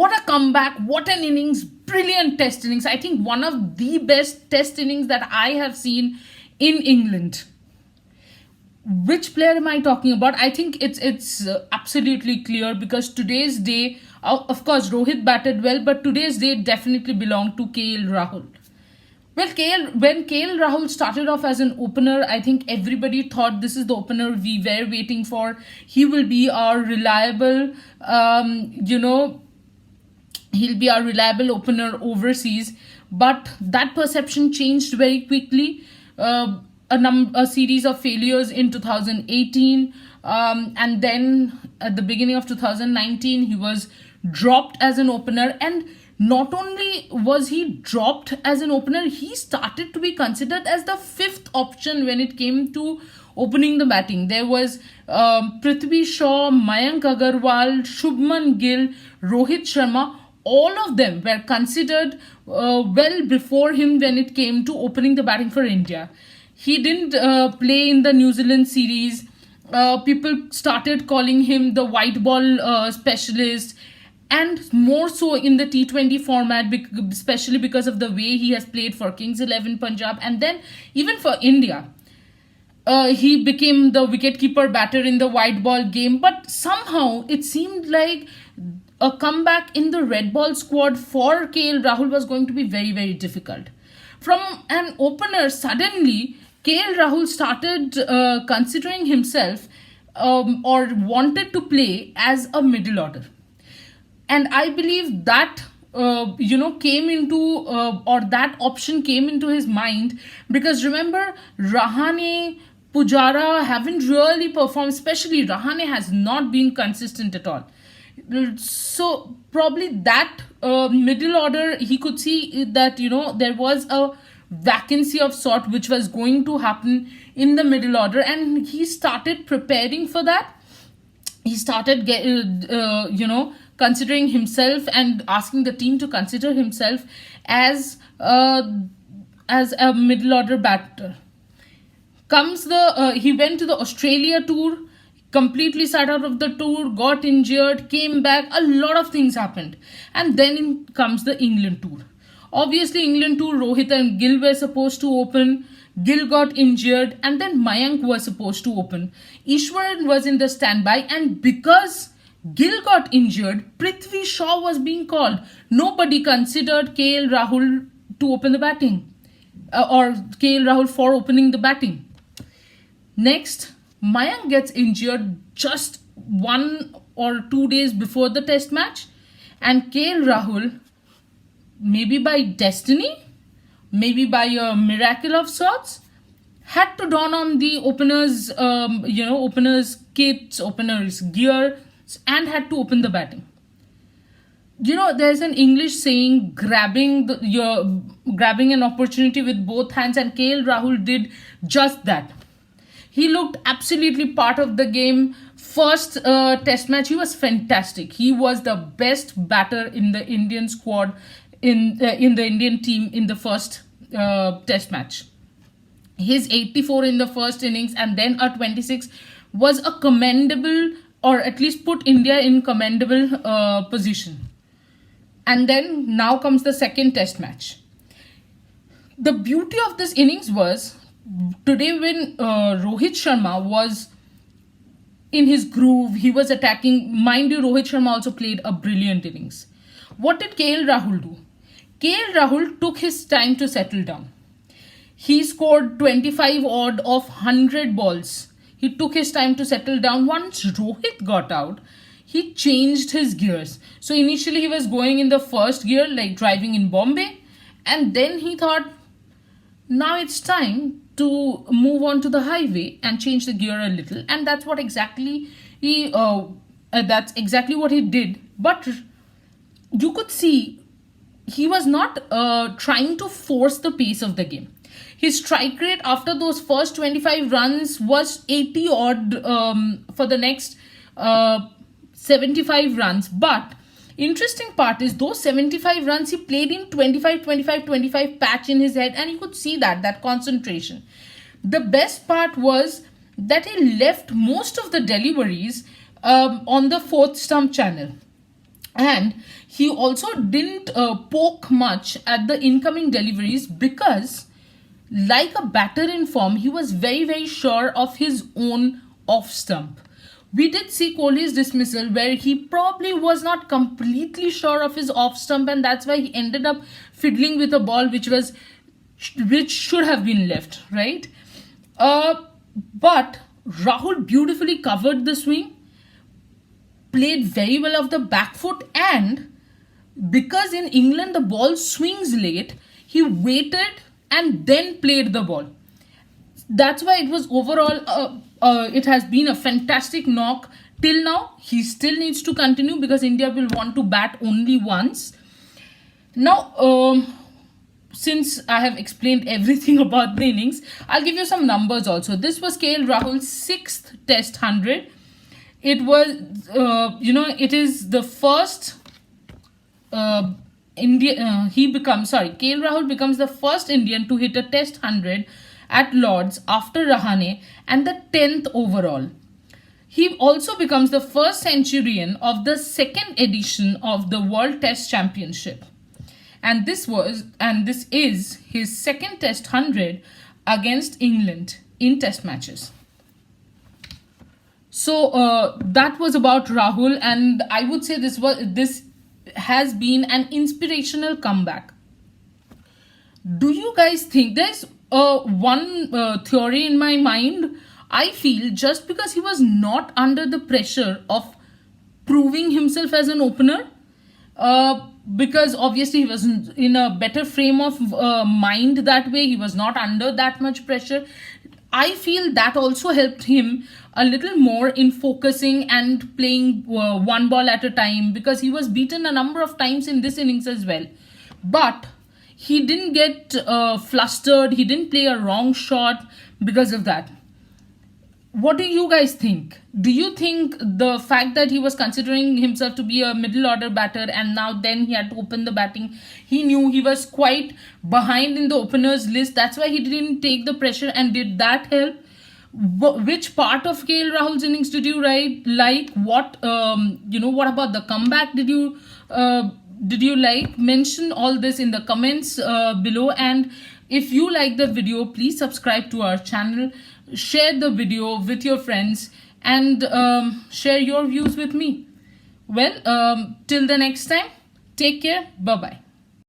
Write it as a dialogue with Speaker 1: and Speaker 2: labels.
Speaker 1: What a comeback, what an innings, brilliant test innings. I think one of the best test innings that I have seen in England. Which player am I talking about? I think it's absolutely clear, because today's day, of course, Rohit batted well, but today's day definitely belonged to KL Rahul. Well, when KL Rahul started off as an opener, I think everybody thought this is the opener we were waiting for. He will be our reliable, he'll be our reliable opener overseas. But that perception changed very quickly. A series of failures in 2018, and then at the beginning of 2019 he was dropped as an opener. And not only was he dropped as an opener, he started to be considered as the fifth option when it came to opening the batting. There was Prithvi Shaw, Mayank Agarwal, Shubman Gill, Rohit Sharma. All of them were considered well before him when it came to opening the batting for India. He didn't play in the New Zealand series. People started calling him the white ball specialist, and more so in the T20 format, especially because of the way he has played for Kings 11 Punjab, and then even for India. He became the wicketkeeper batter in the white ball game, but somehow it seemed like a comeback in the red ball squad for KL Rahul was going to be very, very difficult. From an opener, suddenly KL Rahul started considering himself or wanted to play as a middle order. And I believe that came into or that option came into his mind, because remember, Rahane, Pujara haven't really performed. Especially Rahane has not been consistent at all. So probably that middle order, he could see that there was a vacancy of sort which was going to happen in the middle order, and he started preparing for that. He started considering himself and asking the team to consider himself as a middle order batter. He went to the Australia tour, completely sat out of the tour, got injured, came back. A lot of things happened, and then comes the England tour. Obviously, England tour, Rohit and Gill were supposed to open. Gill got injured, and then Mayank was supposed to open. Ishwaran was in the standby, and because Gill got injured, Prithvi Shaw was being called. Nobody considered KL Rahul to open the batting, or KL Rahul for opening the batting. Next, Mayank gets injured just 1 or 2 days before the test match, and KL Rahul, maybe by destiny, maybe by a miracle of sorts, had to don on the openers, openers kits, openers gear, and had to open the batting. There's an English saying, grabbing an opportunity with both hands, and KL Rahul did just that. He looked absolutely part of the game. First test match, he was fantastic. He was the best batter in the Indian squad, in the Indian team in the first test match. His 84 in the first innings and then a 26 was a commendable, or at least put India in commendable position. And then now comes the second test match. The beauty of this innings was, today when Rohit Sharma was in his groove, he was attacking. Mind you, Rohit Sharma also played a brilliant innings. What did KL Rahul do? KL Rahul took his time to settle down. He scored 25 odd of 100 balls. He took his time to settle down. Once Rohit got out, he changed his gears. So initially he was going in the first gear, like driving in Bombay. And then he thought, now it's time to move on to the highway and change the gear a little. And that's what exactly what he did. But you could see he was not trying to force the pace of the game. His strike rate after those first 25 runs was 80 odd for the next 75 runs. But interesting part is, those 75 runs he played in 25 patch in his head, and you could see that concentration. The best part was that he left most of the deliveries on the fourth stump channel. And He also didn't poke much at the incoming deliveries because, like a batter in form, he was very, very sure of his own off stump. We did see Kohli's dismissal where he probably was not completely sure of his off stump, and that's why he ended up fiddling with a ball which should have been left, right? But Rahul beautifully covered the swing, played very well off the back foot, and because in England the ball swings late, he waited and then played the ball. That's why it was overall, it has been a fantastic knock till now. He still needs to continue because India will want to bat only once. Now, since I have explained everything about the innings, I'll give you some numbers also. This was KL Rahul's 6th Test 100. It was, it is the first KL Rahul becomes the first Indian to hit a Test 100 at Lord's after Rahane and the 10th overall. He also becomes the first centurion of the second edition of the World Test Championship. And this is his second Test 100 against England in Test matches. So that was about Rahul, and I would say this has been an inspirational comeback. Do you guys think there's one theory in my mind? I feel just because he was not under the pressure of proving himself as an opener, because obviously he was in a better frame of mind that way, he was not under that much pressure. I feel that also helped him a little more in focusing and playing one ball at a time, because he was beaten a number of times in this innings as well. But he didn't get flustered, he didn't play a wrong shot because of that. What do you guys think? Do you think the fact that he was considering himself to be a middle order batter and now then he had to open the batting, he knew he was quite behind in the openers list, that's why he didn't take the pressure, and did that help? Which part of KL Rahul's innings did you like? What about the comeback did you like? Mention all this in the comments below, and if you like the video, please subscribe to our channel, share the video with your friends, and share your views with me. Well, till the next time, take care, bye bye.